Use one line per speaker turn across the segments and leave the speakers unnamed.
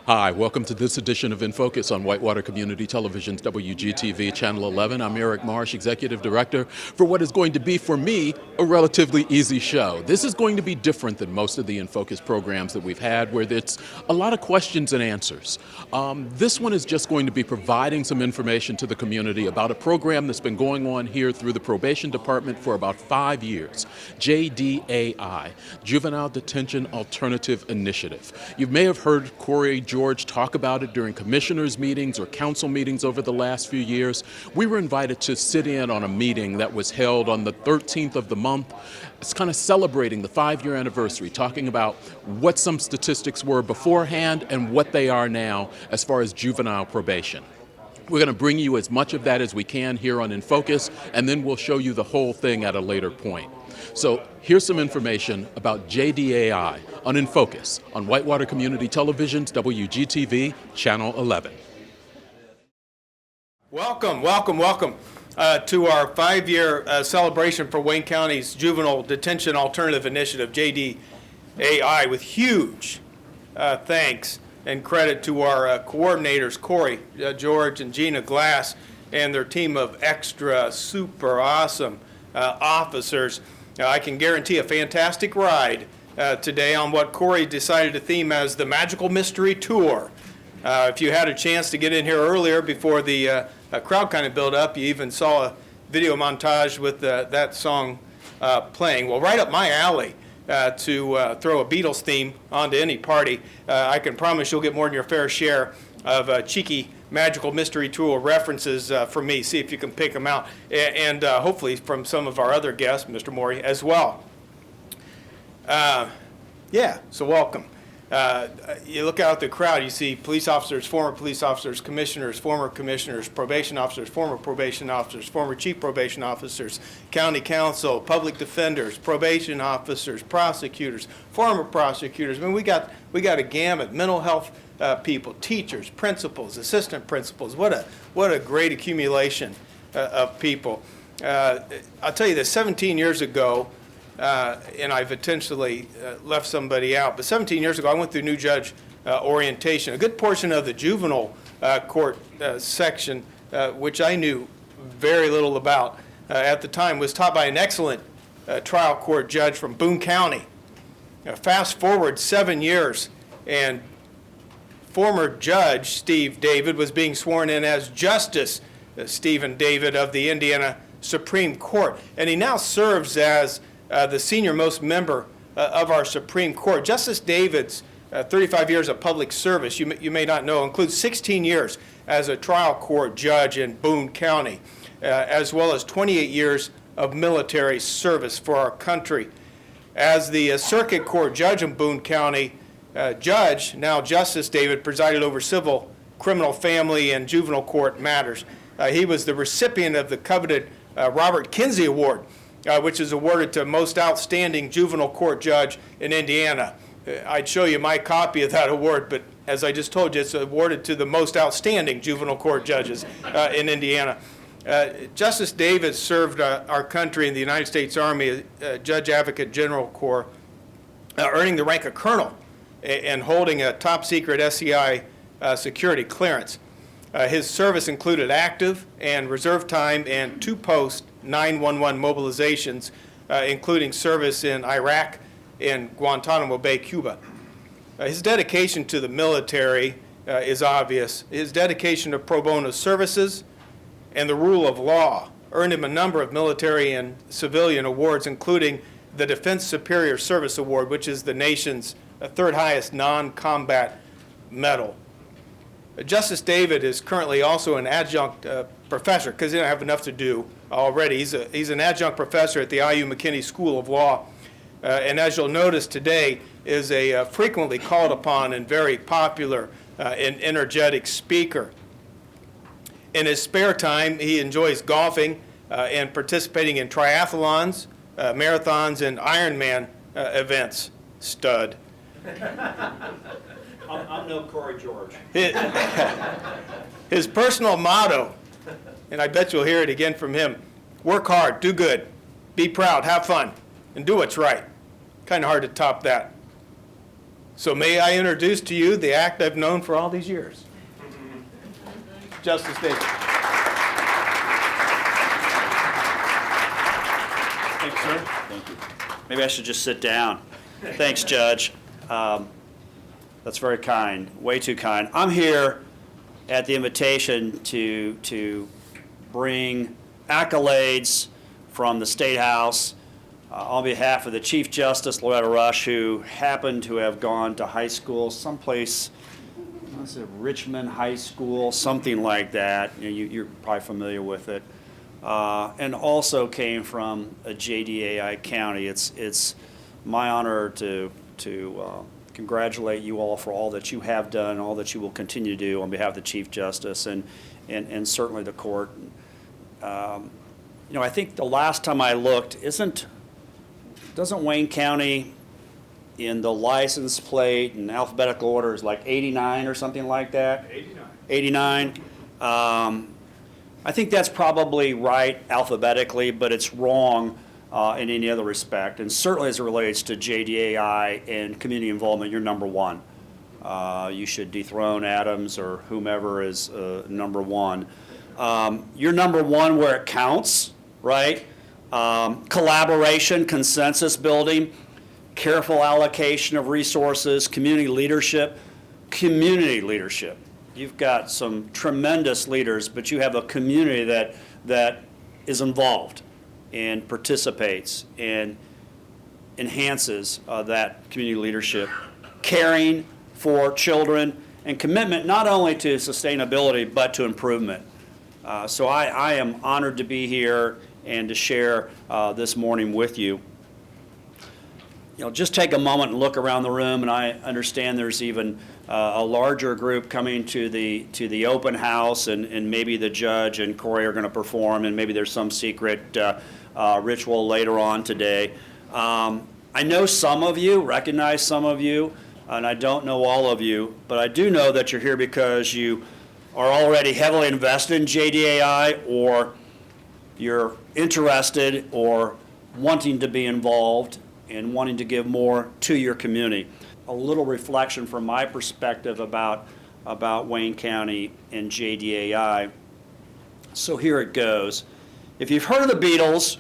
Hi, welcome to this edition of In Focus on Whitewater Community Television's WGTV Channel 11. I'm Eric Marsh, Executive Director, for what is going to be, for me, a relatively easy show. This is going to be different than most of the In Focus programs that we've had, where it's a lot of questions and answers. This one is just going to be providing some information to the community about a program that's been going on here through the Probation Department for about 5 years, JDAI, Juvenile Detention Alternative Initiative. You may have heard Kory George talk about it during commissioners' meetings or council meetings over the last few years. We were invited to sit in on a meeting that was held on the 13th of the month. It's kind of celebrating the 5-year anniversary, talking about what some statistics were beforehand and what they are now as far as juvenile probation. We're going to bring you as much of that as we can here on In Focus, and then we'll show you the whole thing at a later point. So here's some information about JDAI on In Focus on Whitewater Community Television's WGTV Channel 11.
Welcome to our 5-year celebration for Wayne County's Juvenile Detention Alternative Initiative, JDAI, with huge thanks and credit to our coordinators, Kory George and Gina Glass, and their team of extra super awesome officers. I can guarantee a fantastic ride today on what Kory decided to theme as the Magical Mystery Tour. If you had a chance to get in here earlier before the crowd kind of built up, you even saw a video montage with that song playing. Well, right up my alley to throw a Beatles theme onto any party. I can promise you'll get more than your fair share of cheeky Magical Mystery Tour references from me. See if you can pick them out. And hopefully from some of our other guests, Mr. Morey, as well. So welcome. You look out at the crowd, you see police officers, former police officers, commissioners, former commissioners, probation officers, former probation officers, former chief probation officers, county council, public defenders, probation officers, prosecutors, former prosecutors. I mean, we got a gamut. Mental health people, teachers, principals, assistant principals. What a great accumulation of people. I'll tell you this, 17 years ago, and I've intentionally left somebody out, but 17 years ago I went through new judge orientation. A good portion of the juvenile court section, which I knew very little about at the time, was taught by an excellent trial court judge from Boone County. Fast forward 7 years, and former Judge Steve David was being sworn in as Justice Stephen David of the Indiana Supreme Court, and he now serves as the senior-most member of our Supreme Court. Justice David's 35 years of public service, you may not know, includes 16 years as a trial court judge in Boone County, as well as 28 years of military service for our country. As the circuit court judge in Boone County, now Justice David presided over civil, criminal, family, and juvenile court matters. He was the recipient of the coveted Robert Kinsey Award, which is awarded to most outstanding juvenile court judge in Indiana. I'd show you my copy of that award, but as I just told you, it's awarded to the most outstanding juvenile court judges in Indiana. Justice Davis served our country in the United States Army, Judge Advocate General Corps, earning the rank of colonel and holding a top secret SCI security clearance. His service included active and reserve time and 2 post 911 mobilizations, including service in Iraq and Guantanamo Bay, Cuba. His dedication to the military is obvious. His dedication to pro bono services and the rule of law earned him a number of military and civilian awards, including the Defense Superior Service Award, which is the nation's third highest non-combat medal. Justice David is currently also an adjunct professor, because he doesn't have enough to do already. He's an adjunct professor at the IU McKinney School of Law, and as you'll notice today, is a frequently called upon and very popular and energetic speaker. In his spare time, he enjoys golfing and participating in triathlons, marathons, and Ironman events. Stud.
I'm no Kory George.
His personal motto, and I bet you'll hear it again from him: work hard, do good, be proud, have fun, and do what's right. Kind of hard to top that. So may I introduce to you the act I've known for all these years. Justice Davis. Thanks, sir.
Thank you. Maybe I should just sit down. Thanks, Judge. That's very kind, way too kind. I'm here at the invitation to bring accolades from the State House on behalf of the Chief Justice, Loretta Rush, who happened to have gone to high school someplace, was it Richmond High School, something like that. You're probably familiar with it. And also came from a JDAI county. It's my honor to congratulate you all for all that you have done, all that you will continue to do on behalf of the Chief Justice and certainly the court. I think the last time I looked, doesn't Wayne County in the license plate and alphabetical order is like 89 or something like that? 89. I think that's probably right alphabetically, but it's wrong in any other respect. And certainly as it relates to JDAI and community involvement, you're number one. You should dethrone Adams or whomever is number one. You're number one where it counts, right? Collaboration, consensus building, careful allocation of resources, community leadership. You've got some tremendous leaders, but you have a community that is involved and participates and enhances that community leadership. Caring for children and commitment not only to sustainability but to improvement. So I am honored to be here and to share this morning with you. Just take a moment and look around the room, and I understand there's even a larger group coming to the open house, and maybe the judge and Kory are going to perform, and maybe there's some secret ritual later on today. I know some of you, recognize some of you, and I don't know all of you, but I do know that you're here because you are already heavily invested in JDAI, or you're interested or wanting to be involved and wanting to give more to your community. A little reflection from my perspective about Wayne County and JDAI. So here it goes. If you've heard of the Beatles,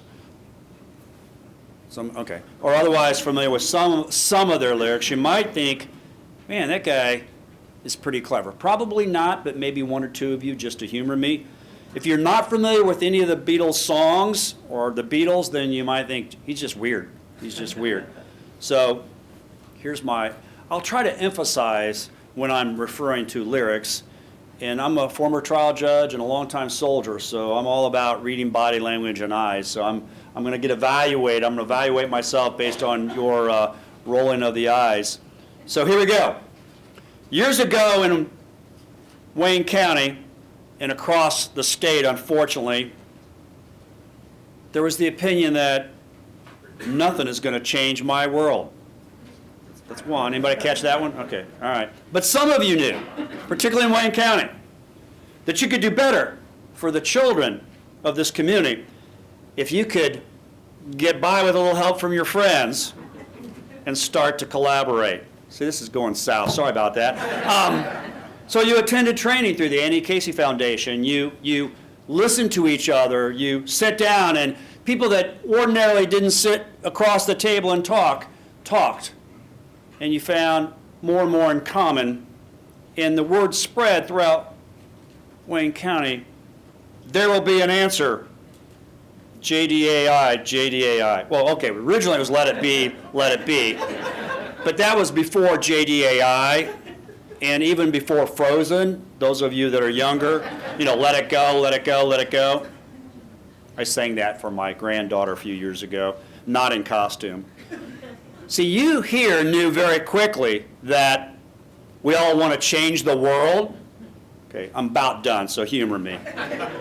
or otherwise familiar with some of their lyrics, you might think, man, that guy is pretty clever. Probably not, but maybe one or two of you just to humor me. If you're not familiar with any of the Beatles songs or the Beatles, then you might think, he's just weird. He's just weird. So I'll try to emphasize when I'm referring to lyrics, and I'm a former trial judge and a longtime soldier, so I'm all about reading body language and eyes. So I'm going to evaluate myself based on your rolling of the eyes. So here we go. Years ago in Wayne County and across the state, unfortunately, there was the opinion that nothing is going to change my world. That's one. Anybody catch that one? Okay, all right. But some of you knew, particularly in Wayne County, that you could do better for the children of this community if you could get by with a little help from your friends and start to collaborate. See, this is going south. Sorry about that. So you attended training through the Annie Casey Foundation. You listened to each other. You sat down, and people that ordinarily didn't sit across the table and talked. And you found more and more in common. And the word spread throughout Wayne County. There will be an answer. JDAI. Well, okay, originally it was let it be. But that was before JDAI and even before Frozen. Those of you that are younger, let it go, let it go, let it go. I sang that for my granddaughter a few years ago, not in costume. See, you here knew very quickly that we all want to change the world. Okay, I'm about done, so humor me.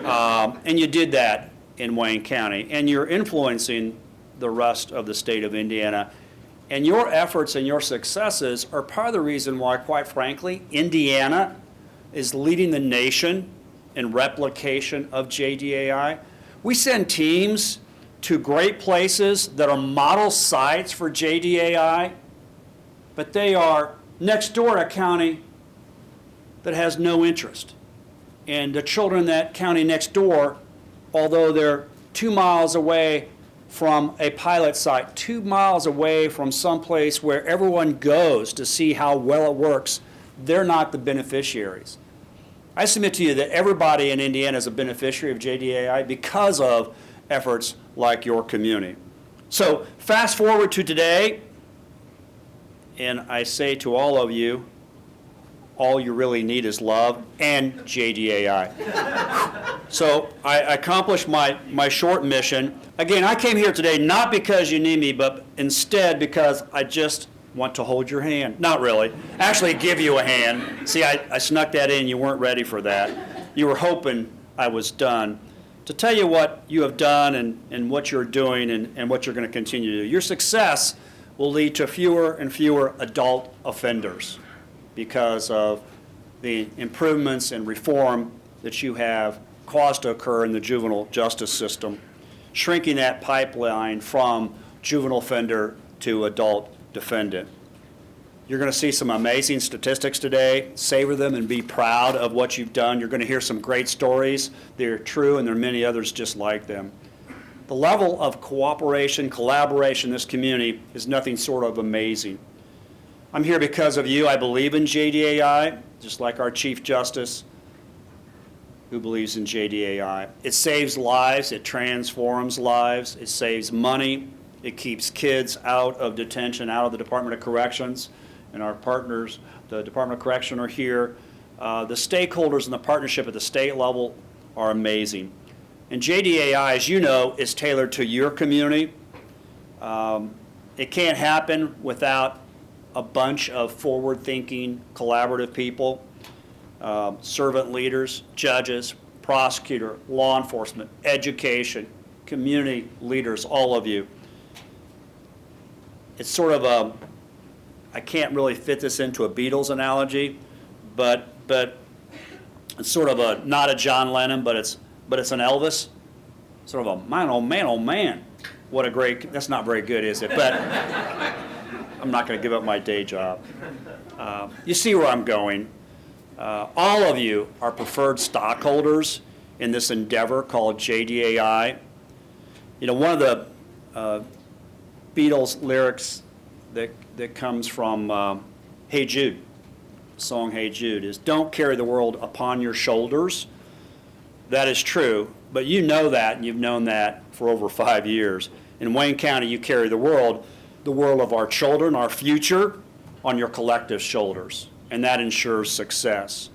And you did that in Wayne County, and you're influencing the rest of the state of Indiana. And your efforts and your successes are part of the reason why, quite frankly, Indiana is leading the nation in replication of JDAI. We send teams to great places that are model sites for JDAI, but they are next door to a county that has no interest. And the children in that county next door, although they're 2 miles away from a pilot site, 2 miles away from someplace where everyone goes to see how well it works, they're not the beneficiaries. I submit to you that everybody in Indiana is a beneficiary of JDAI because of efforts like your community. So fast forward to today, and I say to all of you, all you really need is love and JDAI. So I accomplished my short mission. Again, I came here today not because you need me, but instead because I just want to hold your hand. Not really. Actually give you a hand. See, I snuck that in. You weren't ready for that. You were hoping I was done. To tell you what you have done and what you're doing and what you're going to continue to do. Your success will lead to fewer and fewer adult offenders because of the improvements and reform that you have caused to occur in the juvenile justice system, shrinking that pipeline from juvenile offender to adult defendant. You're going to see some amazing statistics today. Savor them and be proud of what you've done. You're going to hear some great stories. They're true, and there are many others just like them. The level of cooperation, collaboration in this community is nothing short of amazing. I'm here because of you. I believe in JDAI, just like our Chief Justice, who believes in JDAI. It saves lives. It transforms lives. It saves money. It keeps kids out of detention, out of the Department of Corrections. And our partners, the Department of Correction, are here. The stakeholders in the partnership at the state level are amazing. And JDAI, as you know, is tailored to your community. It can't happen without a bunch of forward-thinking, collaborative people, servant leaders, judges, prosecutor, law enforcement, education, community leaders, all of you. It's sort of a, I can't really fit this into a Beatles analogy, but it's sort of a, not a John Lennon, but it's an Elvis. Sort of a man, oh man, what a great, that's not very good, is it? But I'm not going to give up my day job. You see where I'm going. All of you are preferred stockholders in this endeavor called JDAI. You know, one of the Beatles lyrics that comes from Hey Jude, the song Hey Jude, is don't carry the world upon your shoulders. That is true, but you know that, and you've known that for over 5 years. In Wayne County, you carry the world of our children, our future, on your collective shoulders, and that ensures success.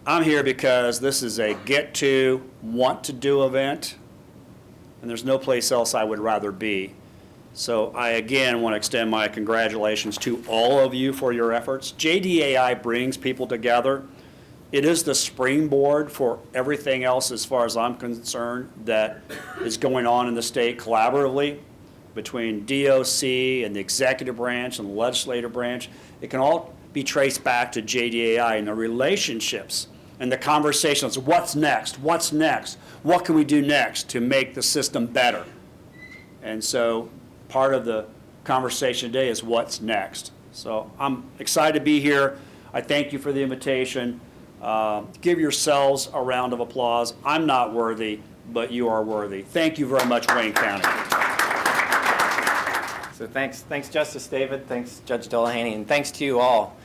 I'm here because this is a get-to, want-to-do event, and there's no place else I would rather be. So I, again, want to extend my congratulations to all of you for your efforts. JDAI brings people together. It is the springboard for everything else, as far as I'm concerned, that is going on in the state collaboratively between DOC and the executive branch and the legislative branch. It can all be traced back to JDAI and the relationships and the conversations. What's next? What's next? What can we do next to make the system better? And so part of the conversation today is what's next. So I'm excited to be here. I thank you for the invitation. Give yourselves a round of applause. I'm not worthy, but you are worthy. Thank you very much, Wayne County.
So thanks Justice David, thanks Judge Delahanty, and thanks to you all.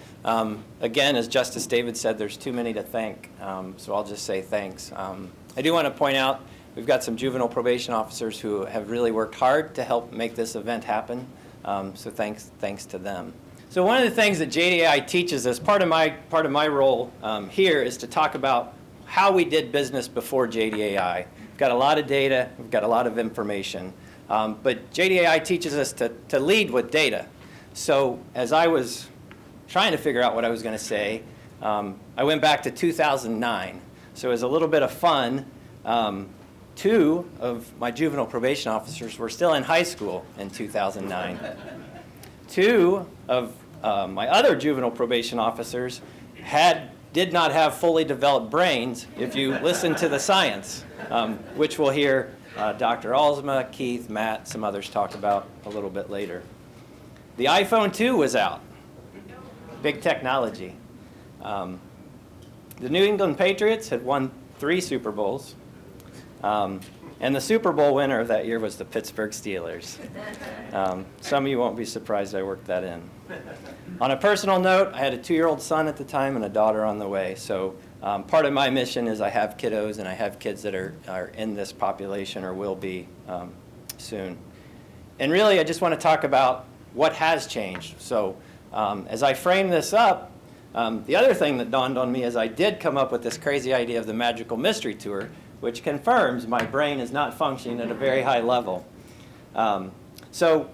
Again, as Justice David said, there's too many to thank, so I'll just say thanks. I do want to point out we've got some juvenile probation officers who have really worked hard to help make this event happen, so thanks to them. So one of the things that JDAI teaches us, part of my role here, is to talk about how we did business before JDAI. We've got a lot of data, we've got a lot of information. But JDAI teaches us to lead with data. So as I was trying to figure out what I was going to say, I went back to 2009. So as a little bit of fun, 2 of my juvenile probation officers were still in high school in 2009. 2 of my other juvenile probation officers did not have fully developed brains, if you listen to the science, which we'll hear Dr. Alsma, Keith, Matt, some others talk about a little bit later. The iPhone 2 was out. big technology. The New England Patriots had won 3 Super Bowls, and the Super Bowl winner of that year was the Pittsburgh Steelers. Some of you won't be surprised I worked that in. On a personal note, I had a 2-year-old son at the time and a daughter on the way, so part of my mission is I have kiddos and I have kids that are in this population or will be soon. And really, I just want to talk about what has changed. So as I frame this up, the other thing that dawned on me is I did come up with this crazy idea of the Magical Mystery Tour, which confirms my brain is not functioning at a very high level. So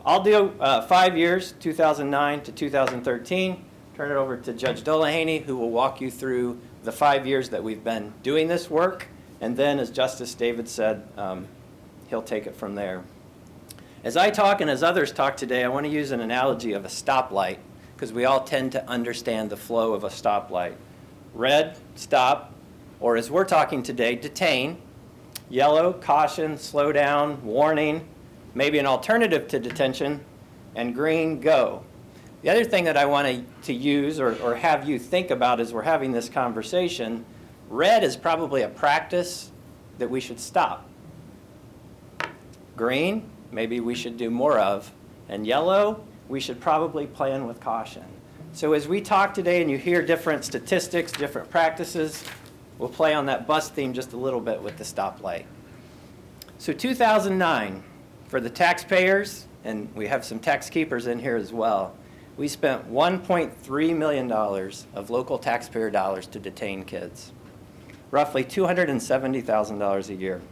I'll do 5 years, 2009 to 2013. Turn it over to Judge Dullahaney, who will walk you through the 5 years that we've been doing this work. And then, as Justice David said, he'll take it from there. As I talk and as others talk today, I want to use an analogy of a stoplight, because we all tend to understand the flow of a stoplight. Red, stop, or as we're talking today, detain. Yellow, caution, slow down, warning, maybe an alternative to detention. And green, go. The other thing that I want to use or have you think about as we're having this conversation, red is probably a practice that we should stop. Green, maybe we should do more of. And yellow, we should probably plan with caution. So as we talk today and you hear different statistics, different practices, we'll play on that bus theme just a little bit with the stoplight. So 2009, for the taxpayers, and we have some tax keepers in here as well, we spent $1.3 million of local taxpayer dollars to detain kids, roughly $270,000 a year.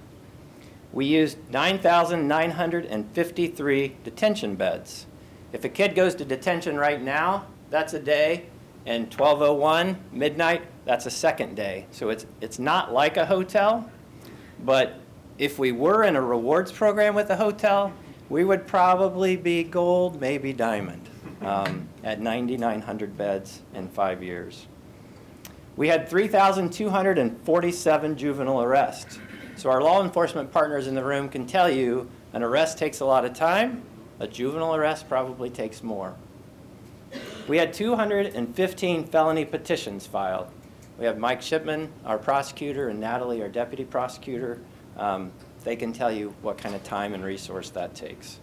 We used 9,953 detention beds. If a kid goes to detention right now, that's a day, and 12:01, midnight, that's a second day. So it's not like a hotel, but if we were in a rewards program with a hotel, we would probably be gold, maybe diamond, at 9,900 beds in 5 years. We had 3,247 juvenile arrests. So our law enforcement partners in the room can tell you an arrest takes a lot of time, a juvenile arrest probably takes more. We had 215 felony petitions filed. We have Mike Shipman, our prosecutor, and Natalie, our deputy prosecutor. They can tell you what kind of time and resource that takes.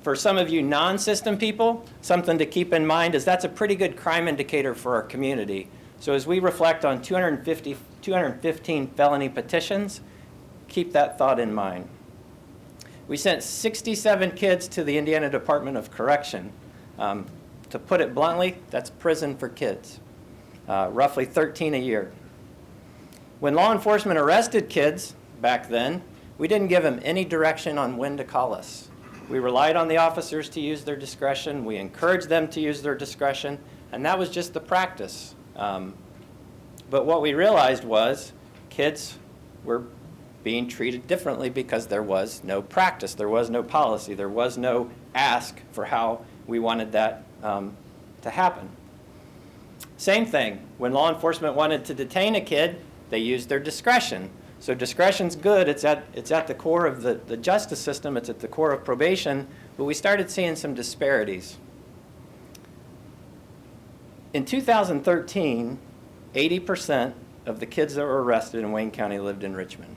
For some of you non-system people, something to keep in mind is that's a pretty good crime indicator for our community. So as we reflect on 215 felony petitions, keep that thought in mind. We sent 67 kids to the Indiana Department of Correction. To put it bluntly, that's prison for kids, roughly 13 a year. When law enforcement arrested kids back then, we didn't give them any direction on when to call us. We relied on the officers to use their discretion. We encouraged them to use their discretion, and that was just the practice. But what we realized was kids were being treated differently because there was no practice, there was no policy, there was no ask for how we wanted that to happen. Same thing, when law enforcement wanted to detain a kid, they used their discretion. So discretion's good, it's at the core of the justice system, it's at the core of probation, but we started seeing some disparities. In 2013, 80% of the kids that were arrested in Wayne County lived in Richmond.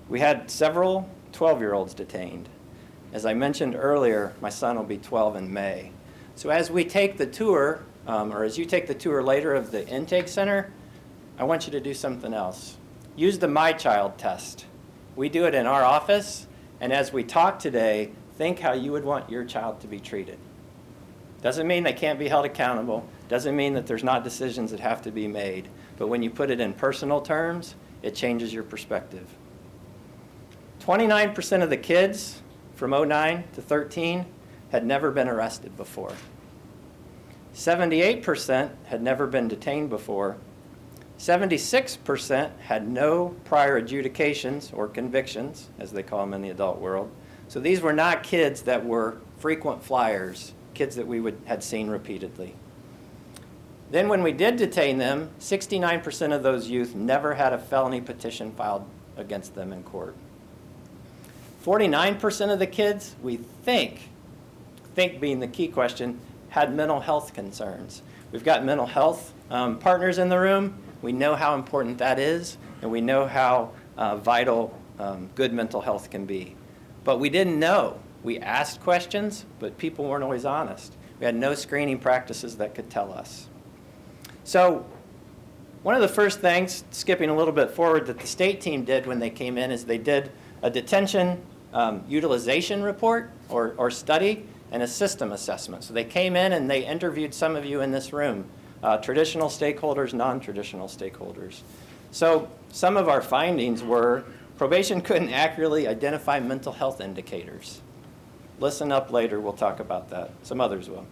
We had several 12-year-olds detained. As I mentioned earlier, my son will be 12 in May. So as we take the tour, or as you take the tour later of the intake center, I want you to do something else. Use the My Child test. We do it in our office, and as we talk today, think how you would want your child to be treated. Doesn't mean they can't be held accountable, doesn't mean that there's not decisions that have to be made, but when you put it in personal terms, it changes your perspective. 29% of the kids from 09 to 13 had never been arrested before. 78% had never been detained before. 76% had no prior adjudications or convictions, as they call them in the adult world. So these were not kids that were frequent flyers, kids that we had seen repeatedly. Then when we did detain them, 69% of those youth never had a felony petition filed against them in court. 49% of the kids, we think think being the key question, had mental health concerns. We've got mental health partners in the room. We know how important that is, and we know how vital good mental health can be. But we didn't know. We asked questions, but people weren't always honest. We had no screening practices that could tell us. So one of the first things, skipping a little bit forward, that the state team did when they came in is they did a detention utilization report or study and a system assessment. So they came in and they interviewed some of you in this room, traditional stakeholders, non-traditional stakeholders. So some of our findings were probation couldn't accurately identify mental health indicators. Listen up later, we'll talk about that. Some others will.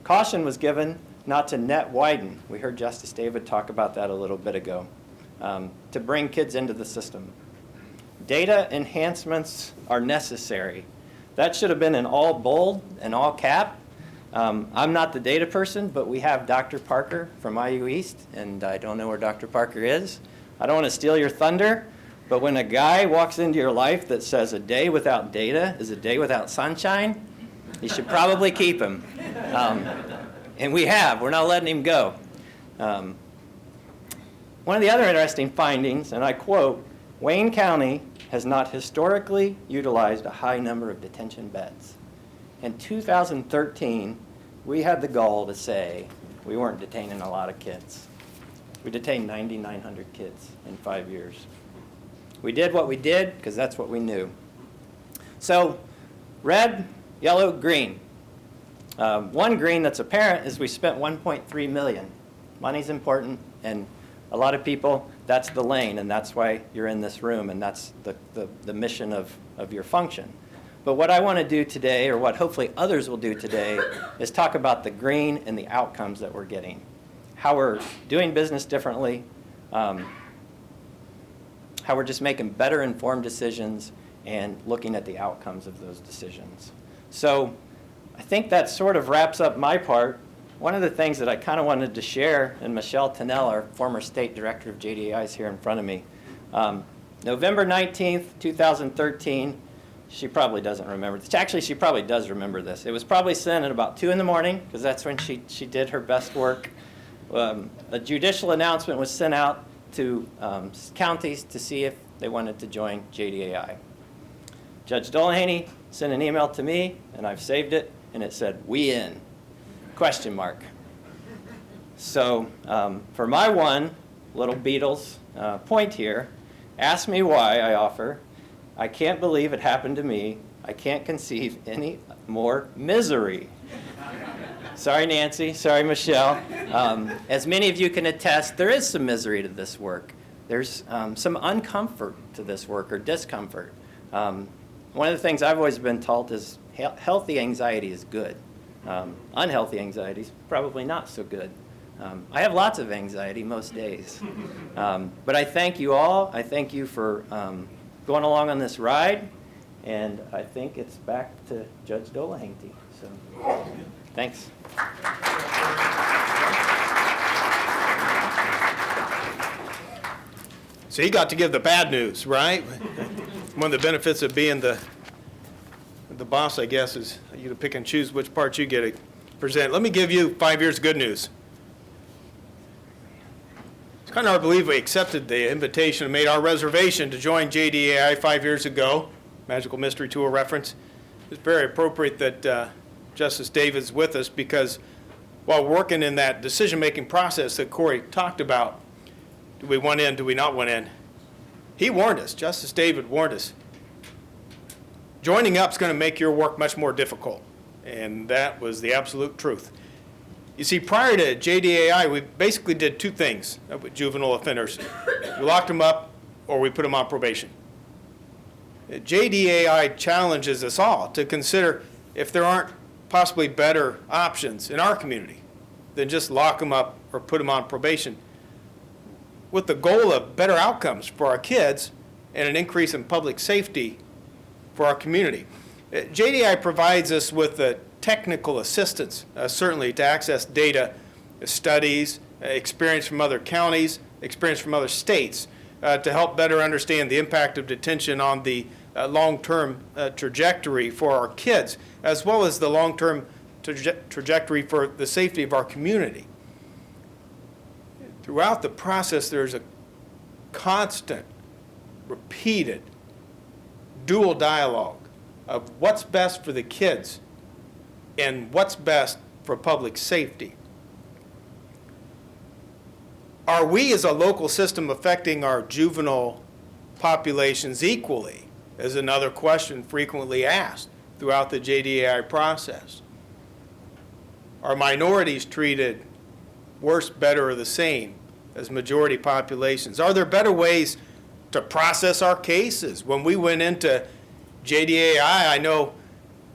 Caution was given not to net widen. We heard Justice David talk about that a little bit ago, to bring kids into the system. Data enhancements are necessary. That should have been in all bold and all cap. I'm not the data person, but we have Dr. Parker from IU East, and I don't know where Dr. Parker is. I don't want to steal your thunder, but when a guy walks into your life that says a day without data is a day without sunshine, you should probably keep him. And we're not letting him go. One of the other interesting findings, and I quote, Wayne County has not historically utilized a high number of detention beds. In 2013, we had the goal to say we weren't detaining a lot of kids. We detained 9,900 kids in 5 years. We did what we did because that's what we knew. So red, yellow, green. One green that's apparent is we spent $1.3 million. Money's important, and a lot of people, that's the lane, and that's why you're in this room, and that's the mission of your function. But what I want to do today, or what hopefully others will do today, is talk about the green and the outcomes that we're getting. How we're doing business differently, how we're just making better informed decisions and looking at the outcomes of those decisions. So I think that sort of wraps up my part. One of the things that I kind of wanted to share, and Michelle Tennell, our former state director of JDAI, is here in front of me. November 19th, 2013, she probably doesn't remember this. Actually, she probably does remember this. It was probably sent at about 2 in the morning, because that's when she did her best work. A judicial announcement was sent out to counties to see if they wanted to join JDAI. Judge Dolehaney sent an email to me, and I've saved it, and it said, "We in?" ? So for my one little Beatles point here, ask me why, I offer. I can't believe it happened to me. I can't conceive any more misery. Sorry, Nancy. Sorry, Michelle. As many of you can attest, there is some misery to this work. There's some uncomfort to this work, or discomfort. One of the things I've always been taught is healthy anxiety is good. Unhealthy anxiety is probably not so good. I have lots of anxiety most days. But I thank you all. I thank you for going along on this ride. And I think it's back to Judge Dolehanty. So, thanks.
So you got to give the bad news, right? One of the benefits of being the boss, I guess, is you to pick and choose which part you get to present. Let me give you 5 years of good news. It's kind of hard to believe we accepted the invitation and made our reservation to join JDAI 5 years ago. Magical Mystery Tour reference. It's very appropriate that Justice David's with us, because while working in that decision-making process that Kory talked about, do we want in, do we not want in? He warned us. Justice David warned us. Joining up is going to make your work much more difficult, and that was the absolute truth. You see, prior to JDAI, we basically did two things with juvenile offenders. We locked them up, or we put them on probation. JDAI challenges us all to consider if there aren't possibly better options in our community than just lock them up or put them on probation, with the goal of better outcomes for our kids and an increase in public safety for our community. JDAI provides us with the technical assistance, certainly, to access data, studies, experience from other counties, experience from other states, to help better understand the impact of detention on the long-term trajectory for our kids, as well as the long-term trajectory for the safety of our community. Throughout the process, there's a constant, repeated, dual dialogue of what's best for the kids and what's best for public safety. Are we as a local system affecting our juvenile populations equally? Is another question frequently asked throughout the JDAI process. Are minorities treated worse, better, or the same as majority populations? Are there better ways to process our cases? When we went into JDAI, I know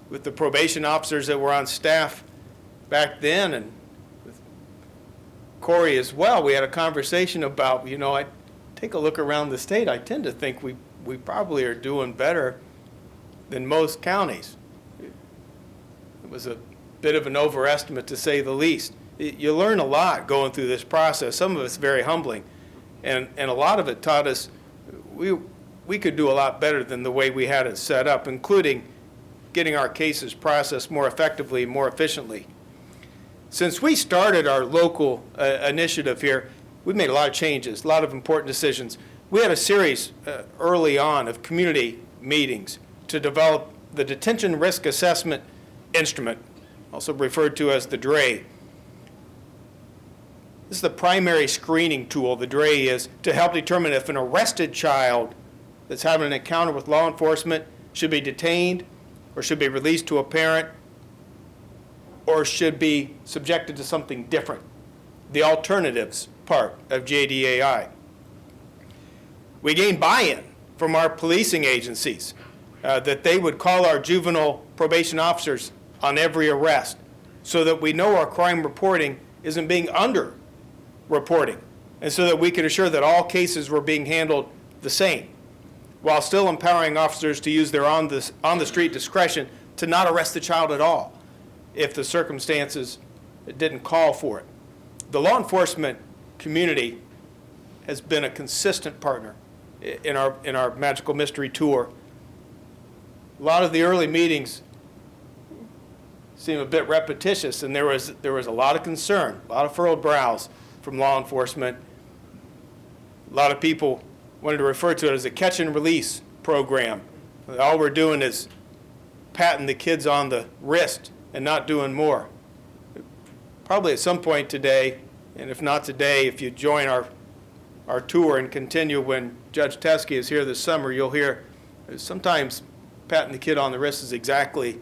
with the probation officers that were on staff back then, and with Kory as well, we had a conversation about, I take a look around the state, I tend to think we probably are doing better than most counties. It was a bit of an overestimate, to say the least. You learn a lot going through this process. Some of it's very humbling, and a lot of it taught us we could do a lot better than the way we had it set up, including getting our cases processed more effectively, more efficiently. Since we started our local initiative here, we've made a lot of changes, a lot of important decisions. We had a series early on of community meetings to develop the Detention Risk Assessment Instrument, also referred to as the DRE. This is the primary screening tool, the DRE is, to help determine if an arrested child that's having an encounter with law enforcement should be detained or should be released to a parent or should be subjected to something different, the alternatives part of JDAI. We gained buy-in from our policing agencies that they would call our juvenile probation officers on every arrest so that we know our crime reporting isn't being under-reporting, and so that we could assure that all cases were being handled the same, while still empowering officers to use their on-the-street discretion to not arrest the child at all if the circumstances didn't call for it. The law enforcement community has been a consistent partner in our Magical Mystery Tour. A lot of the early meetings seem a bit repetitious, and there was a lot of concern, a lot of furrowed brows from law enforcement. A lot of people wanted to refer to it as a catch and release program. All we're doing is patting the kids on the wrist and not doing more. Probably at some point today, and if not today, if you join our tour and continue when Judge Teskey is here this summer, you'll hear sometimes patting the kid on the wrist is exactly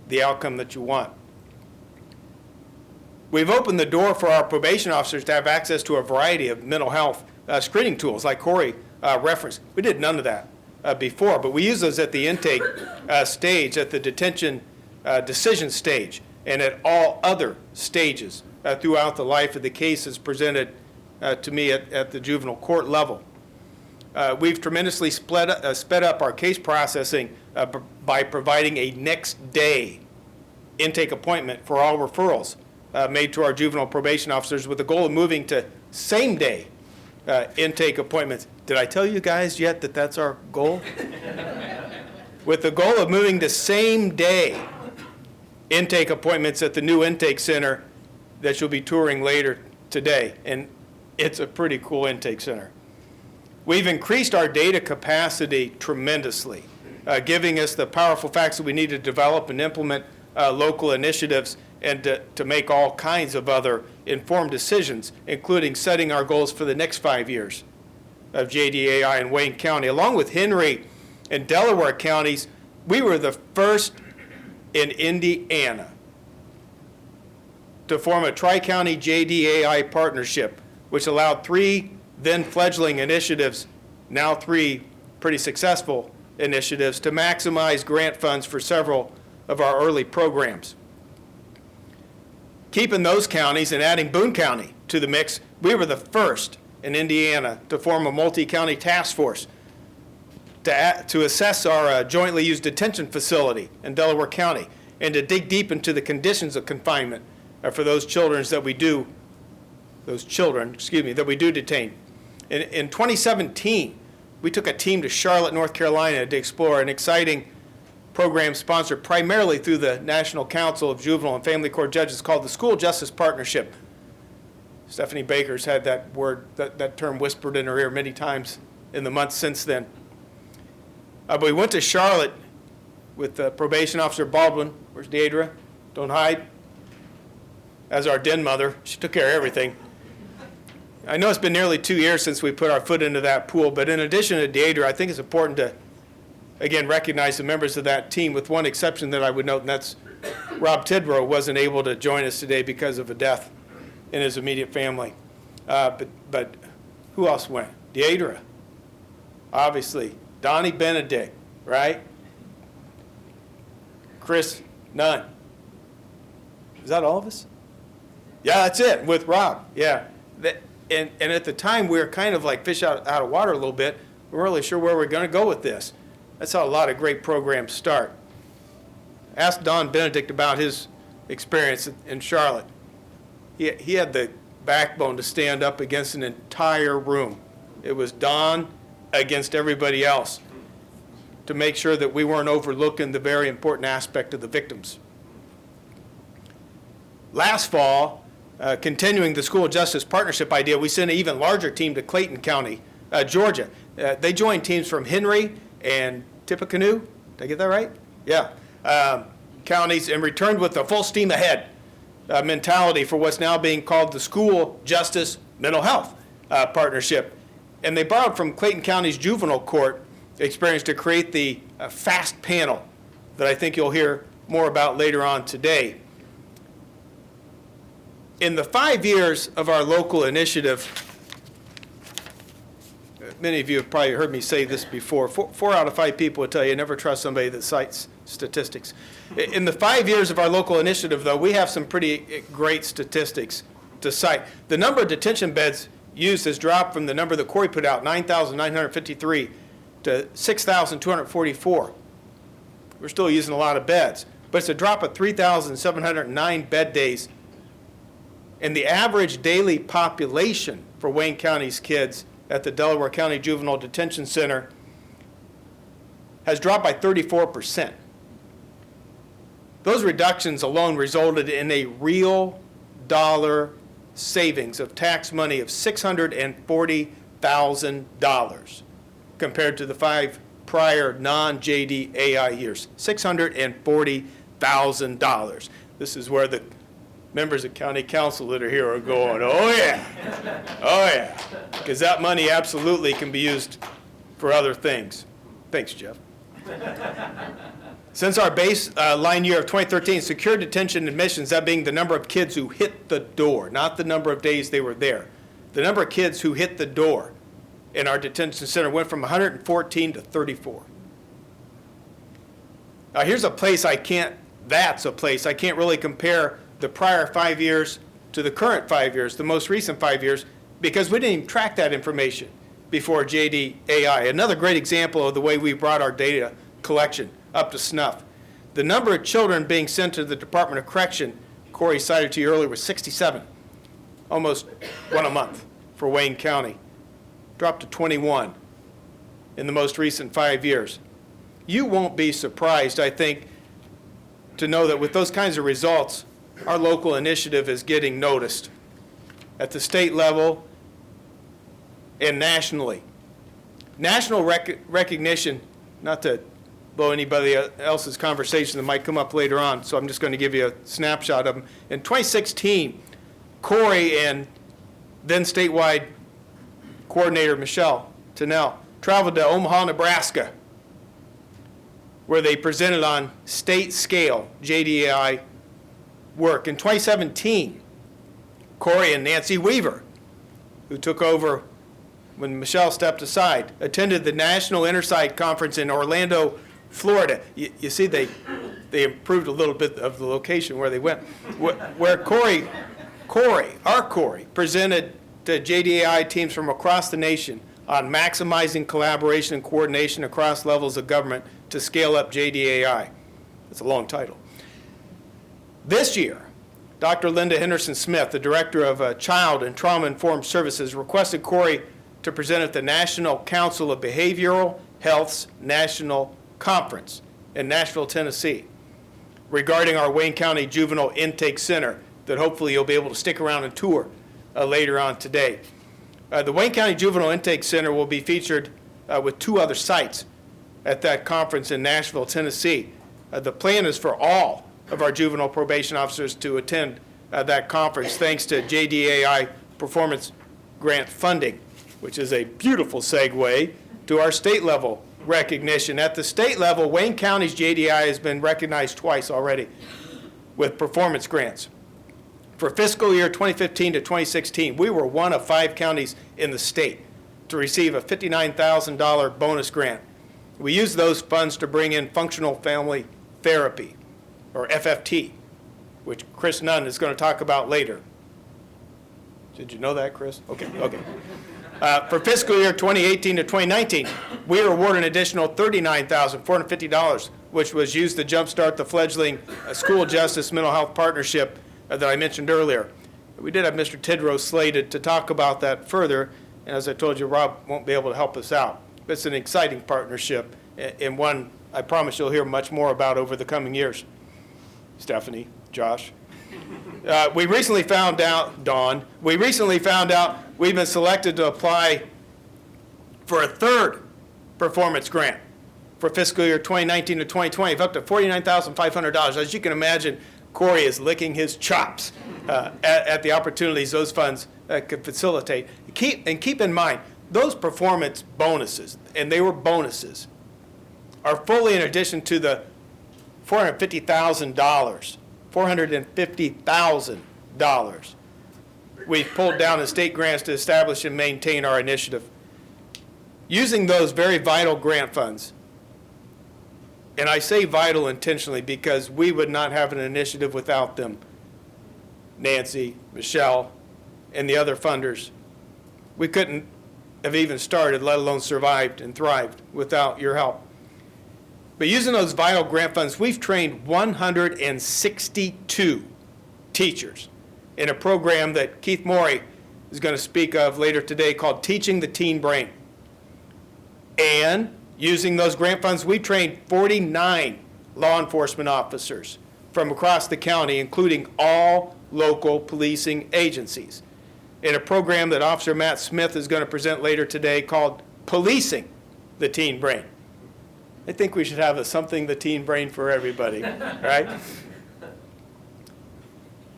the outcome that you want. We've opened the door for our probation officers to have access to a variety of mental health screening tools, like Kory referenced. We did none of that before, but we use those at the intake stage, at the detention decision stage, and at all other stages throughout the life of the cases presented to me at the juvenile court level. We've tremendously sped up our case processing by providing a next day intake appointment for all referrals made to our juvenile probation officers, with the goal of moving to same day intake appointments. Did I tell you guys yet that that's our goal? With the goal of moving to same day intake appointments at the new intake center that you'll be touring later today. And it's a pretty cool intake center. We've increased our data capacity tremendously, giving us the powerful facts that we need to develop and implement local initiatives and to make all kinds of other informed decisions, including setting our goals for the next 5 years of JDAI in Wayne County. Along with Henry and Delaware counties, we were the first in Indiana to form a tri-county JDAI partnership, which allowed 3 then fledgling initiatives, now 3 pretty successful initiatives, to maximize grant funds for several of our early programs. Keeping those counties and adding Boone County to the mix, we were the first in Indiana to form a multi-county task force to assess our jointly used detention facility in Delaware County and to dig deep into the conditions of confinement for those children that we do detain. In 2017, we took a team to Charlotte, North Carolina to explore an exciting program sponsored primarily through the National Council of Juvenile and Family Court Judges called the School Justice Partnership. Stephanie Baker's had that word, that term whispered in her ear many times in the months since then. But we went to Charlotte with Probation Officer Baldwin. Where's Deidre? Don't hide. As our den mother. She took care of everything. I know it's been nearly 2 years since we put our foot into that pool, but in addition to Deidre, I think it's important to, again, recognize the members of that team with one exception that I would note, and that's Rob Tidrow wasn't able to join us today because of a death in his immediate family. But who else went? Deidre, obviously. Donnie Benedict, right? Chris Nunn. Is that all of us? Yeah, that's it, with Rob, yeah. And at the time, we were kind of like fish out of water a little bit. We weren't really sure where we're going to go with this. That's how a lot of great programs start. Ask Don Benedict about his experience in Charlotte. He had the backbone to stand up against an entire room. It was Don against everybody else to make sure that we weren't overlooking the very important aspect of the victims. Last fall, continuing the School Justice Partnership idea, we sent an even larger team to Clayton County, Georgia. They joined teams from Henry and Tippecanoe. Did I get that right? Yeah. Counties, and returned with a full steam ahead mentality for what's now being called the School Justice Mental Health Partnership. And they borrowed from Clayton County's juvenile court experience to create the FAST panel that I think you'll hear more about later on today. In the 5 years of our local initiative, many of you have probably heard me say this before, 4 out of 5 people would tell you never trust somebody that cites statistics. In the 5 years of our local initiative, though, we have some pretty great statistics to cite. The number of detention beds used has dropped from the number that Kory put out, 9,953, to 6,244. We're still using a lot of beds, but it's a drop of 3,709 bed days. And the average daily population for Wayne County's kids at the Delaware County Juvenile Detention Center has dropped by 34%. Those reductions alone resulted in a real dollar savings of tax money of $640,000 compared to the 5 prior non-JDAI years. $640,000. This is where the members of county council that are here are going, oh yeah, oh yeah, because that money absolutely can be used for other things. Thanks, Jeff. Since our baseline year of 2013, secure detention admissions, that being the number of kids who hit the door, not the number of days they were there, the number of kids who hit the door in our detention center went from 114 to 34. Now here's a place that's a place I can't really compare the prior 5 years to the current 5 years, the most recent 5 years, because we didn't even track that information before JDAI. Another great example of the way we brought our data collection up to snuff. The number of children being sent to the Department of Correction, Kory cited to you earlier, was 67, almost one a month for Wayne County. Dropped to 21 in the most recent 5 years. You won't be surprised, I think, to know that with those kinds of results, our local initiative is getting noticed at the state level and nationally. National recognition, not to blow anybody else's conversation that might come up later on, so I'm just going to give you a snapshot of them. In 2016, Kory and then statewide coordinator Michelle Tennell traveled to Omaha, Nebraska, where they presented on state scale JDAI work. In 2017, Kory and Nancy Weaver, who took over when Michelle stepped aside, attended the National Intersight Conference in Orlando, Florida. You see, they improved a little bit of the location where they went, where Kory, our Kory, presented to JDAI teams from across the nation on maximizing collaboration and coordination across levels of government to scale up JDAI. That's a long title. This year, Dr. Linda Henderson Smith, the Director of Child and Trauma-Informed Services, requested Kory to present at the National Council of Behavioral Health's National Conference in Nashville, Tennessee, regarding our Wayne County Juvenile Intake Center that hopefully you'll be able to stick around and tour later on today. The Wayne County Juvenile Intake Center will be featured with 2 other sites at that conference in Nashville, Tennessee. The plan is for all of our juvenile probation officers to attend that conference thanks to JDAI performance grant funding, which is a beautiful segue to our state level recognition. At the state level, Wayne County's JDI has been recognized twice already with performance grants. For fiscal year 2015 to 2016, we were one of 5 counties in the state to receive a $59,000 bonus grant. We used those funds to bring in functional family therapy, or FFT, which Chris Nunn is going to talk about later. Did you know that, Chris? Okay. For fiscal year 2018 to 2019, we were awarded an additional $39,450, which was used to jumpstart the fledgling school justice mental health partnership that I mentioned earlier. We did have Mr. Tidrow slated to talk about that further, and as I told you, Rob won't be able to help us out. It's an exciting partnership, and one I promise you'll hear much more about over the coming years. Stephanie, Josh. We recently found out, Dawn, we've been selected to apply for a 3rd performance grant for fiscal year 2019 to 2020 of up to $49,500. As you can imagine, Kory is licking his chops at the opportunities those funds could facilitate. Keep in mind, those performance bonuses, and they were bonuses, are fully in addition to the $450,000 we've pulled down in state grants to establish and maintain our initiative. Using those very vital grant funds, and I say vital intentionally because we would not have an initiative without them, Nancy, Michelle, and the other funders. We couldn't have even started, let alone survived and thrived without your help. But using those vital grant funds, we've trained 162 teachers in a program that Keith Morey is going to speak of later today called Teaching the Teen Brain. And using those grant funds, we trained 49 law enforcement officers from across the county, including all local policing agencies, in a program that Officer Matt Smith is going to present later today called Policing the Teen Brain. I think we should have a something the teen brain for everybody, right?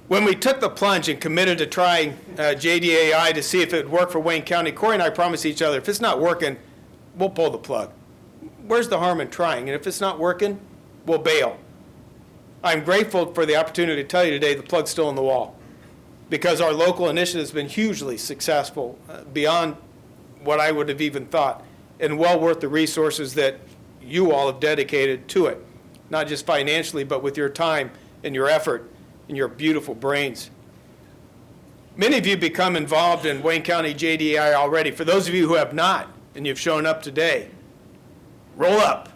When we took the plunge and committed to trying JDAI to see if it would work for Wayne County, Kory and I promised each other, if it's not working, we'll pull the plug. Where's the harm in trying? And if it's not working, we'll bail. I'm grateful for the opportunity to tell you today the plug's still in the wall, because our local initiative has been hugely successful, beyond what I would have even thought, and well worth the resources that you all have dedicated to it, not just financially, but with your time and your effort and your beautiful brains. Many of you become involved in Wayne County JDI already. For those of you who have not, and you've shown up today, roll up.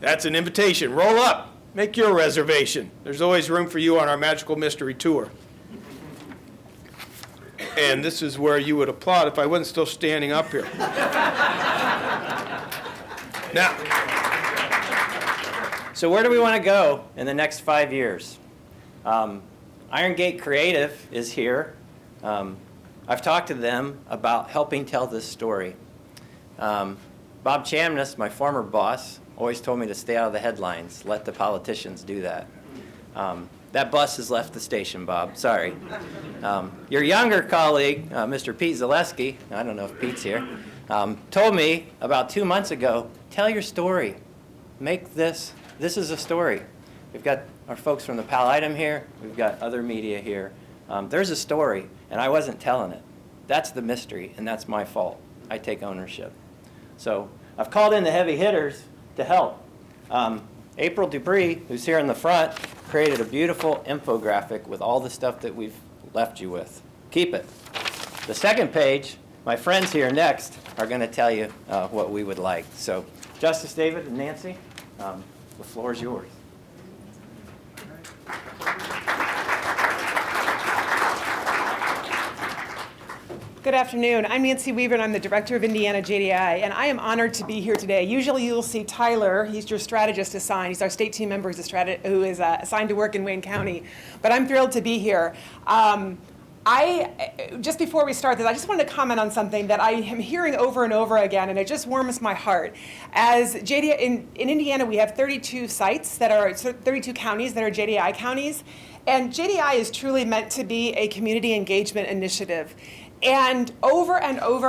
That's an invitation. Roll up. Make your reservation. There's always room for you on our Magical Mystery Tour. And this is where you would applaud if I wasn't still standing up here. Now,
So where do we want to go in the next 5 years? Iron Gate Creative is here. I've talked to them about helping tell this story. Bob Chamness, my former boss, always told me to stay out of the headlines, let the politicians do that. That bus has left the station, Bob, sorry. Your younger colleague, Mr. Pete Zaleski, I don't know if Pete's here, told me about 2 months ago, tell your story. Make this is a story. We've got our folks from the Pal Item here, we've got other media here. There's a story, and I wasn't telling it. That's the mystery, and that's my fault. I take ownership. So I've called in the heavy hitters to help. April Dupree, who's here in the front, created a beautiful infographic with all the stuff that we've left you with. Keep it. The second page, my friends here next are going to tell you what we would like. So Justice David and Nancy, the floor is yours.
Good afternoon. I'm Nancy Weaver, and I'm the Director of Indiana JDI, and I am honored to be here today. Usually you'll see Tyler, he's your strategist assigned. He's our state team member who is assigned to work in Wayne County, but I'm thrilled to be here. Just before we start this, I just wanted to comment on something that I am hearing over and over again, and it just warms my heart. As JDI, in Indiana, we have 32 sites that are, 32 counties that are JDI counties, and JDI is truly meant to be a community engagement initiative. And over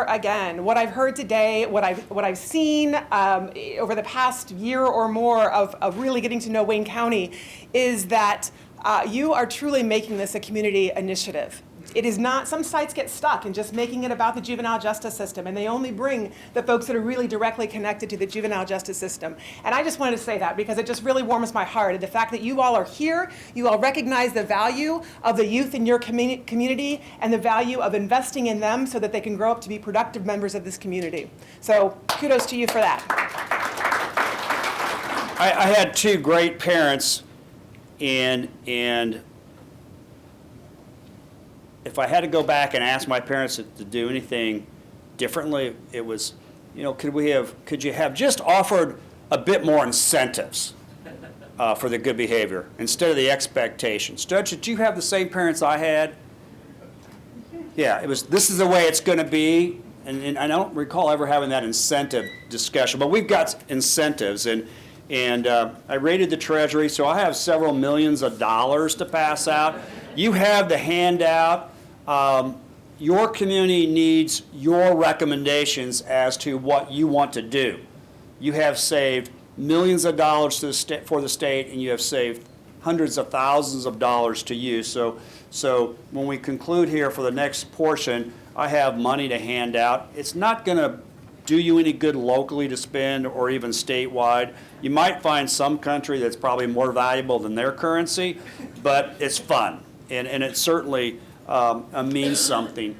again, what I've heard today, what I've seen over the past year or more of really getting to know Wayne County is that you are truly making this a community initiative. It is not, some sites get stuck in just making it about the juvenile justice system, and they only bring the folks that are really directly connected to the juvenile justice system. And I just wanted to say that because it just really warms my heart. And the fact that you all are here, you all recognize the value of the youth in your community and the value of investing in them so that they can grow up to be productive members of this community. So kudos to you for that.
I had two great parents, and if I had to go back and ask my parents to do anything differently, it was, could you have just offered a bit more incentives for the good behavior instead of the expectations? Judge, did you have the same parents I had? Yeah, this is the way it's going to be, and I don't recall ever having that incentive discussion, but we've got incentives, and I raided the Treasury, so I have several millions of dollars to pass out. You have the handout. Your community needs your recommendations as to what you want to do. You have saved millions of dollars for the state, and you have saved hundreds of thousands of dollars to you. So when we conclude here for the next portion, I have money to hand out. It's not going to do you any good locally to spend or even statewide. You might find some country that's probably more valuable than their currency, but it's fun, and it certainly means something.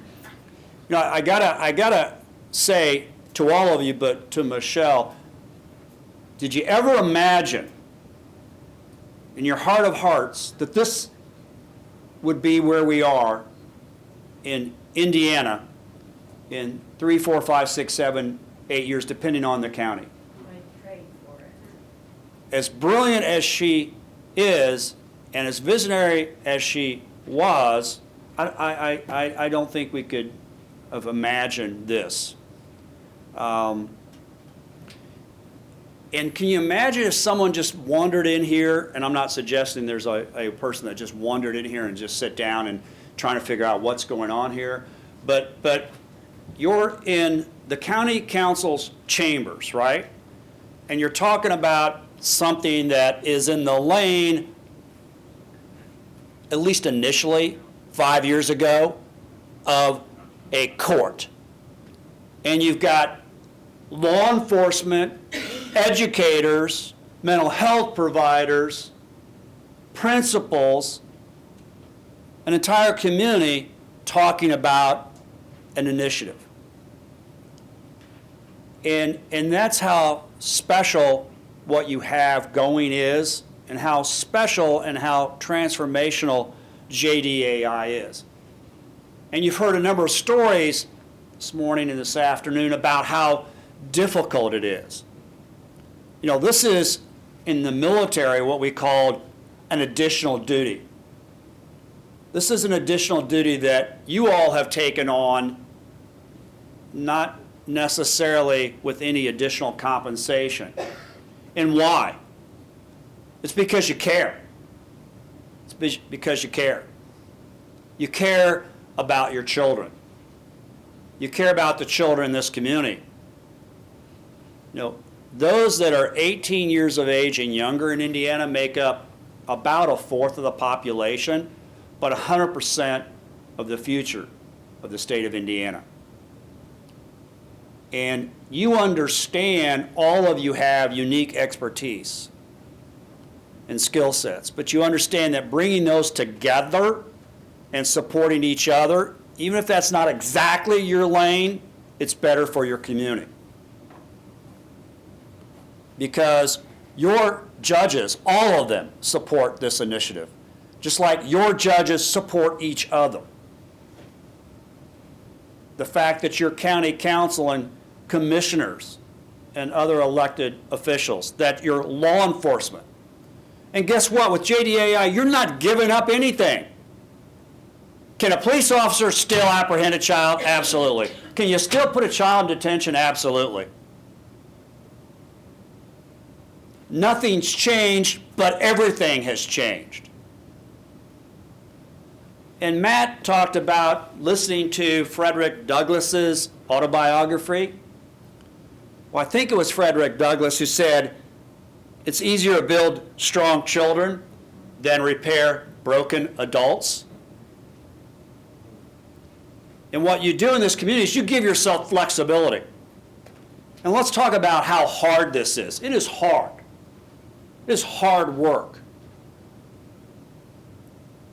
I gotta say to all of you, but to Michelle, did you ever imagine in your heart of hearts that this would be where we are in Indiana in 3, 4, 5, 6, 7, 8 years, depending on the county?
I'd trade for it.
As brilliant as she is, and as visionary as she was, I don't think we could have imagined this. And can you imagine if someone just wandered in here, and I'm not suggesting there's a person that just wandered in here and just sit down and trying to figure out what's going on here, but you're in the county council's chambers, right? And you're talking about something that is in the lane, at least initially, 5 years ago, of a court. And you've got law enforcement, educators, mental health providers, principals, an entire community talking about an initiative. And that's how special what you have going is, and how special and how transformational JDAI is. And you've heard a number of stories this morning and this afternoon about how difficult it is. This is, in the military, what we called an additional duty. This is an additional duty that you all have taken on, not necessarily with any additional compensation. And why? It's because you care. It's because you care. You care about your children. You care about the children in this community. Those that are 18 years of age and younger in Indiana make up about a fourth of the population, but 100% of the future of the state of Indiana. And you understand all of you have unique expertise and skill sets, but you understand that bringing those together and supporting each other, even if that's not exactly your lane, it's better for your community. Because your judges, all of them, support this initiative, just like your judges support each other. the fact that your county council and commissioners and other elected officials, that your law enforcement. And guess what? With JDAI, you're not giving up anything. Can a police officer still apprehend a child? Absolutely. Can you still put a child in detention? Absolutely. Nothing's changed, but everything has changed. And Matt talked about listening to Frederick Douglass's autobiography. Well, I think it was Frederick Douglass who said, it's easier to build strong children than repair broken adults. And what you do in this community is you give yourself flexibility. And let's talk about how hard this is. It is hard. It is hard work.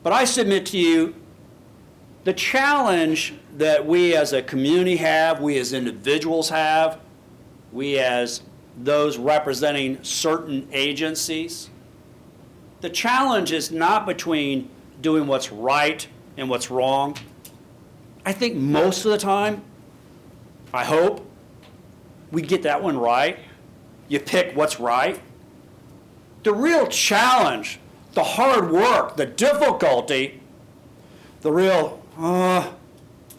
But I submit to you, the challenge that we as a community have, we as individuals have, we as those representing certain agencies, the challenge is not between doing what's right and what's wrong. I think most of the time, I hope, we get that one right. You pick what's right. The real challenge, the hard work, the difficulty, the real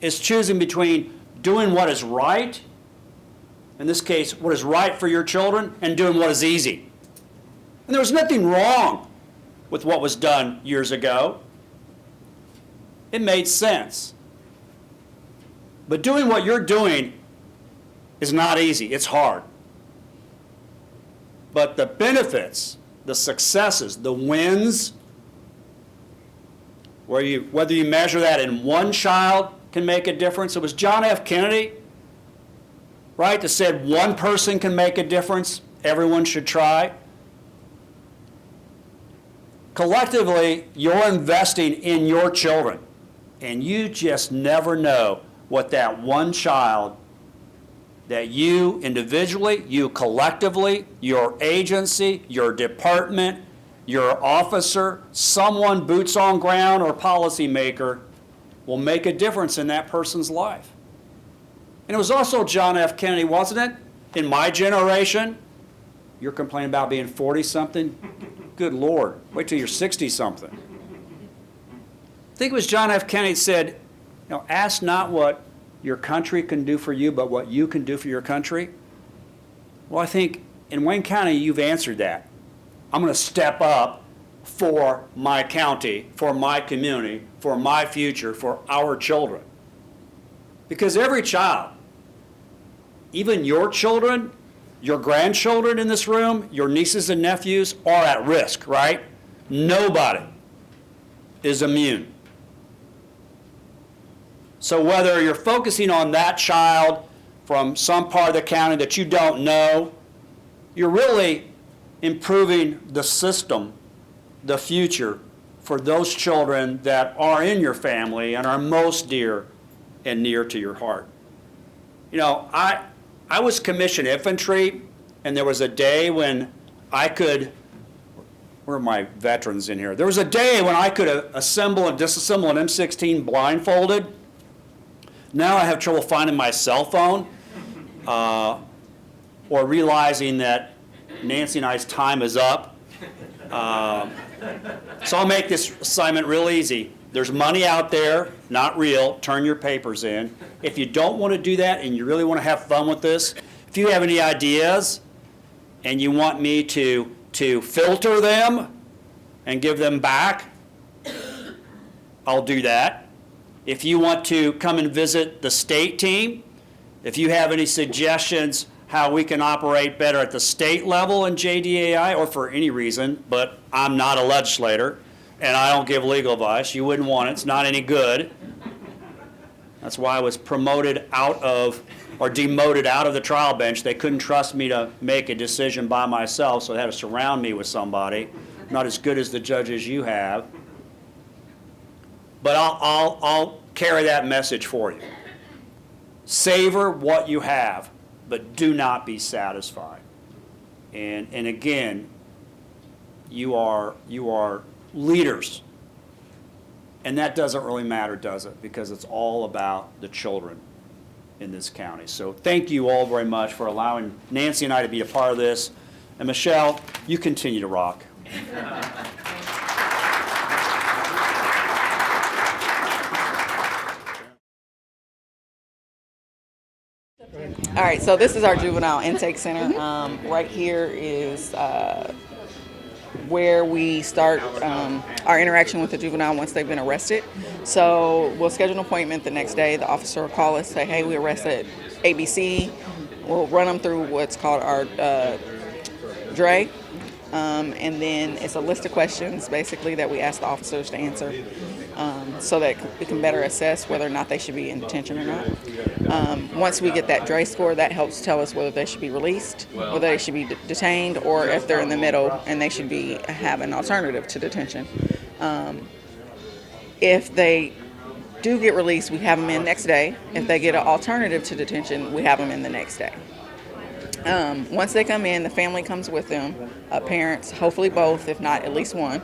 is choosing between doing what is right, in this case, what is right for your children, and doing what is easy. And there was nothing wrong with what was done years ago. It made sense. But doing what you're doing is not easy. It's hard. But the benefits, the successes, the wins, whether you measure that in one child can make a difference. It was John F. Kennedy, right, that said one person can make a difference, everyone should try. Collectively, you're investing in your children, and you just never know what that one child that you individually, you collectively, your agency, your department, your officer, someone boots on ground or policymaker will make a difference in that person's life. And it was also John F. Kennedy, wasn't it? In my generation, you're complaining about being 40-something? Good Lord, wait till you're 60-something. I think it was John F. Kennedy said, ask not what your country can do for you, but what you can do for your country. Well, I think in Wayne County, you've answered that. I'm going to step up for my county, for my community, for my future, for our children. Because every child, even your children, your grandchildren in this room, your nieces and nephews are at risk, right? Nobody is immune. So whether you're focusing on that child from some part of the county that you don't know, you're really improving the system, the future for those children that are in your family and are most dear and near to your heart. I was commissioned infantry, and there was a day when I could, where are my veterans in here? There was a day when I could assemble and disassemble an M16 blindfolded. Now I have trouble finding my cell phone or realizing that Nancy and I's time is up. So I'll make this assignment real easy. There's money out there, not real. Turn your papers in. If you don't want to do that and you really want to have fun with this, if you have any ideas and you want me to filter them and give them back, I'll do that. If you want to come and visit the state team, if you have any suggestions how we can operate better at the state level in JDAI or for any reason, but I'm not a legislator and I don't give legal advice. You wouldn't want it. It's not any good. That's why I was promoted out of or demoted out of the trial bench. They couldn't trust me to make a decision by myself, so they had to surround me with somebody. Not as good as the judges you have. But I'll carry that message for you. Savor what you have, but do not be satisfied. And again, you are leaders. And that doesn't really matter, does it? Because it's all about the children. in this county. So thank you all very much for allowing Nancy and I to be a part of this. And Michelle, you continue to rock.
All right, so this is our juvenile intake center. Right here is where we start our interaction with the juvenile once they've been arrested. So we'll schedule an appointment the next day. The officer will call us, say, hey, we arrested ABC. We'll run them through what's called our DRE. And then it's a list of questions, basically, that we ask the officers to answer so that we can better assess whether or not they should be in detention or not. Once we get that DRE score, that helps tell us whether they should be released, whether they should be detained, or if they're in the middle and they should have an alternative to detention. If they do get released, we have them in next day. If they get an alternative to detention, we have them in the next day. Once they come in, the family comes with them, parents, hopefully both, if not at least one.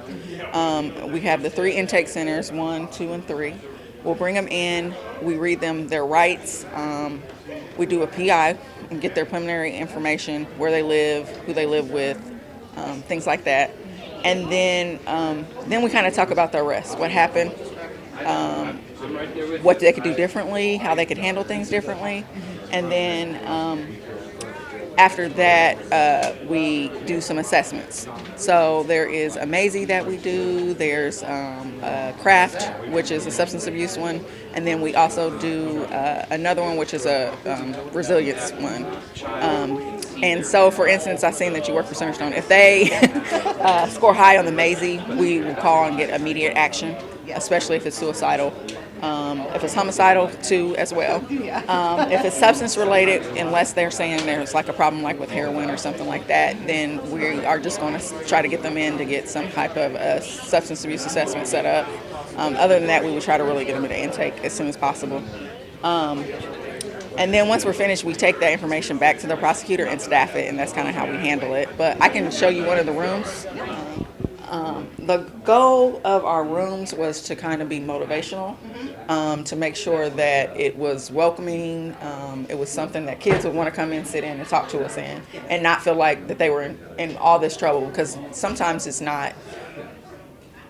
We have the 3 intake centers, 1, 2, and 3. We'll bring them in, we read them their rights, we do a PI and get their preliminary information, where they live, who they live with, things like that. And then we kind of talk about the arrest, what happened, what they could do differently, how they could handle things differently. And then after that, we do some assessments. So there is a MAZE that we do, there's CRAFT, which is a substance abuse one, and then we also do another one, which is a resilience one. And so, for instance, I've seen that you work for Centerstone. If they score high on the MAZE, we will call and get immediate action, especially if it's suicidal. If it's homicidal, too, as well. If it's substance related, unless they're saying there's like a problem like with heroin or something like that, then we are just going to try to get them in to get some type of substance abuse assessment set up. Other than that, we would try to really get them into intake as soon as possible. And then once we're finished, we take that information back to the prosecutor and staff it, and that's kind of how we handle it. But I can show you one of the rooms. The goal of our rooms was to kind of be motivational, to make sure that it was welcoming, it was something that kids would want to come in, sit in, and talk to us in, and not feel like that they were in all this trouble, because sometimes it's not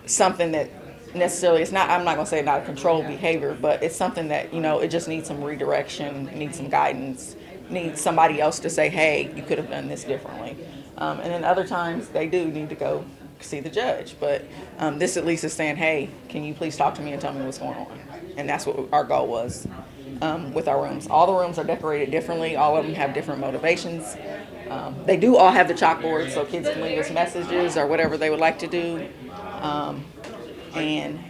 something that necessarily, I'm not going to say not a controlled behavior, but it's something that, it just needs some redirection, needs some guidance, needs somebody else to say, hey, you could have done this differently. And then other times they do need to go see the judge, but this at least is saying, hey, can you please talk to me and tell me what's going on? And that's what our goal was with our rooms. All the rooms are decorated differently. All of them have different motivations. They do all have the chalkboard, so kids can leave us messages or whatever they would like to do. And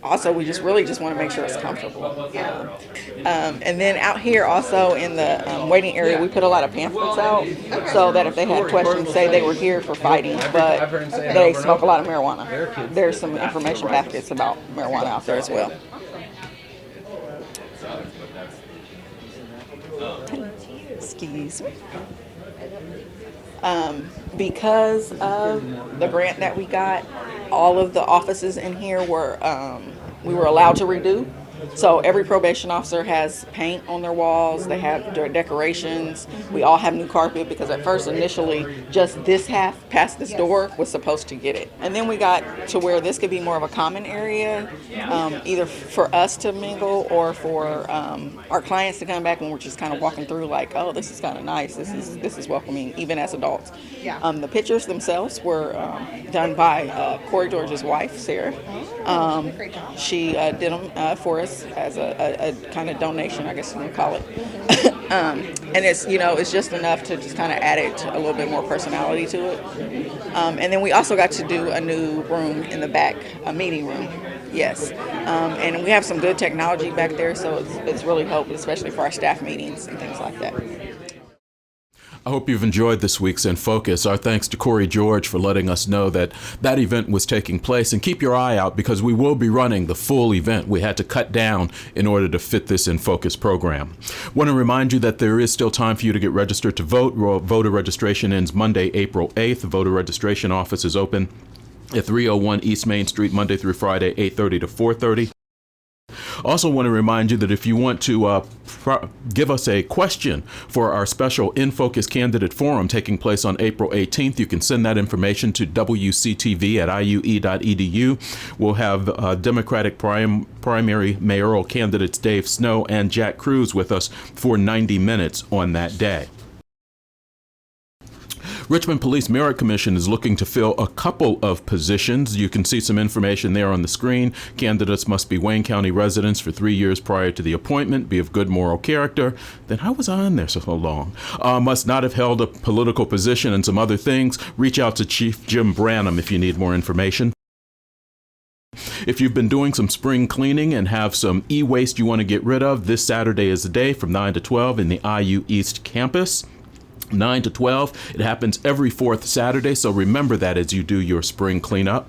also, we just want to make sure it's comfortable. And then out here also in the waiting area, we put a lot of pamphlets out so that if they had questions, say they were here for fighting, but they smoke a lot of marijuana. There's some information packets about marijuana out there as well. Excuse me. Because of the grant that we got, all of the offices in here were, we were allowed to redo. So every probation officer has paint on their walls, they have their decorations, we all have new carpet, because at first initially just this half past this door was supposed to get it. And then we got to where this could be more of a common area, either for us to mingle or for our clients to come back when we're just kind of walking through like, oh, this is kind of nice, this is welcoming, even as adults. The pictures themselves were done by Kory George's wife, Sarah. She did them for us as a kind of donation, I guess you would call it. And it's, it's just enough to just kind of add it a little bit more personality to it. And then we also got to do a new room in the back, a meeting room. Yes. And we have some good technology back there, so it's really helped, especially for our staff meetings and things like that.
I hope you've enjoyed this week's In Focus. Our thanks to Kory George for letting us know that that event was taking place. And keep your eye out, because we will be running the full event. We had to cut down in order to fit this In Focus program. Want to remind you that there is still time for you to get registered to vote. Voter registration ends Monday, April 8th. The voter registration office is open at 301 East Main Street, Monday through Friday, 8:30 to 4:30. Also want to remind you that if you want to give us a question for our special In Focus Candidate Forum taking place on April 18th, you can send that information to wctv@iue.edu. We'll have Democratic primary mayoral candidates Dave Snow and Jack Cruz with us for 90 minutes on that day. Richmond Police Merit Commission is looking to fill a couple of positions. You can see some information there on the screen. Candidates must be Wayne County residents for 3 years prior to the appointment, be of good moral character. Then how was I on there so long? Must not have held a political position and some other things. Reach out to Chief Jim Branham if you need more information. If you've been doing some spring cleaning and have some e-waste you want to get rid of, this Saturday is the day from 9 to 12 in the IU East campus. 9 to 12. It happens every fourth Saturday, so remember that as you do your spring cleanup.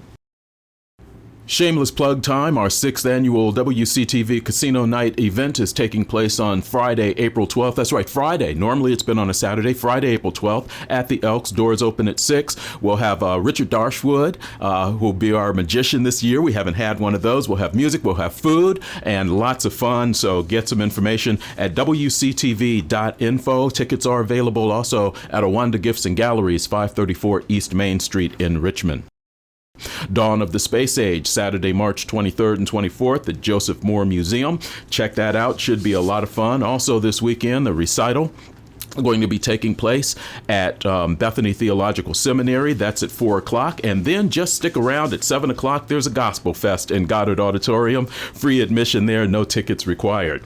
Shameless plug time. Our 6th annual WCTV Casino Night event is taking place on Friday, April 12th. That's right, Friday. Normally it's been on a Saturday. Friday, April 12th at the Elks. Doors open at 6. We'll have Richard Darshwood, who will be our magician this year. We haven't had one of those. We'll have music, we'll have food, and lots of fun. So get some information at wctv.info. Tickets are available also at Awanda Gifts and Galleries, 534 East Main Street in Richmond. Dawn of the Space Age, Saturday, March 23rd and 24th at Joseph Moore Museum. Check that out. Should be a lot of fun. Also this weekend, the recital going to be taking place at Bethany Theological Seminary. That's at 4 o'clock. And then just stick around at 7 o'clock. There's a Gospel Fest in Goddard Auditorium. Free admission there, no tickets required.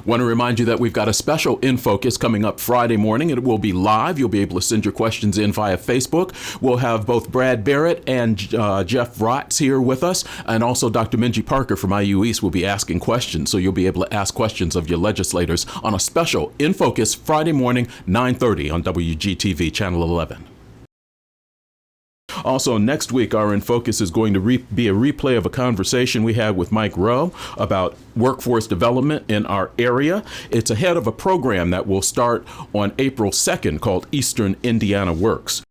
Want to remind you that we've got a special In Focus coming up Friday morning. It will be live. You'll be able to send your questions in via Facebook. We'll have both Brad Barrett and Jeff Rotz here with us, and also Dr. Minji Parker from IU East will be asking questions, so you'll be able to ask questions of your legislators on a special In Focus Friday morning, 9:30 on WGTV Channel 11. Also, next week, our In Focus is going to be a replay of a conversation we had with Mike Rowe about workforce development in our area. It's ahead of a program that will start on April 2nd called Eastern Indiana Works.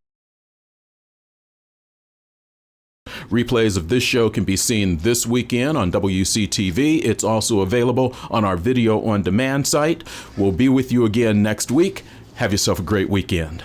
Replays of this show can be seen this weekend on WCTV. It's also available on our video on demand site. We'll be with you again next week. Have yourself a great weekend.